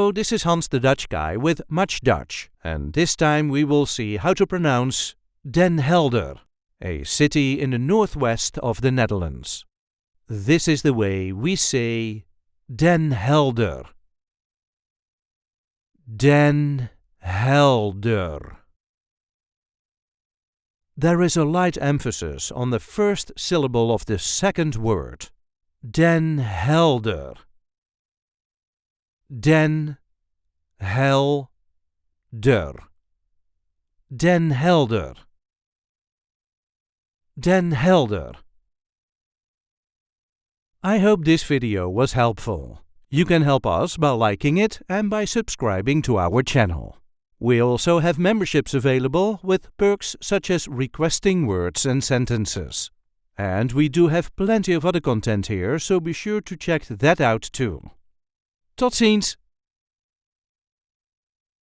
Hello, this is Hans the Dutch guy with Much Dutch, and this time we will see how to pronounce Den Helder, a city in the northwest of the Netherlands. This is the way we say Den Helder. Den Helder. There is a light emphasis on the first syllable of the second word. Den Helder. Den Hel-Der. Den Helder. Den Helder. I hope this video was helpful. You can help us by liking it and by subscribing to our channel. We also have memberships available with perks such as requesting words and sentences. And we do have plenty of other content here, so be sure to check that out too. Tot ziens!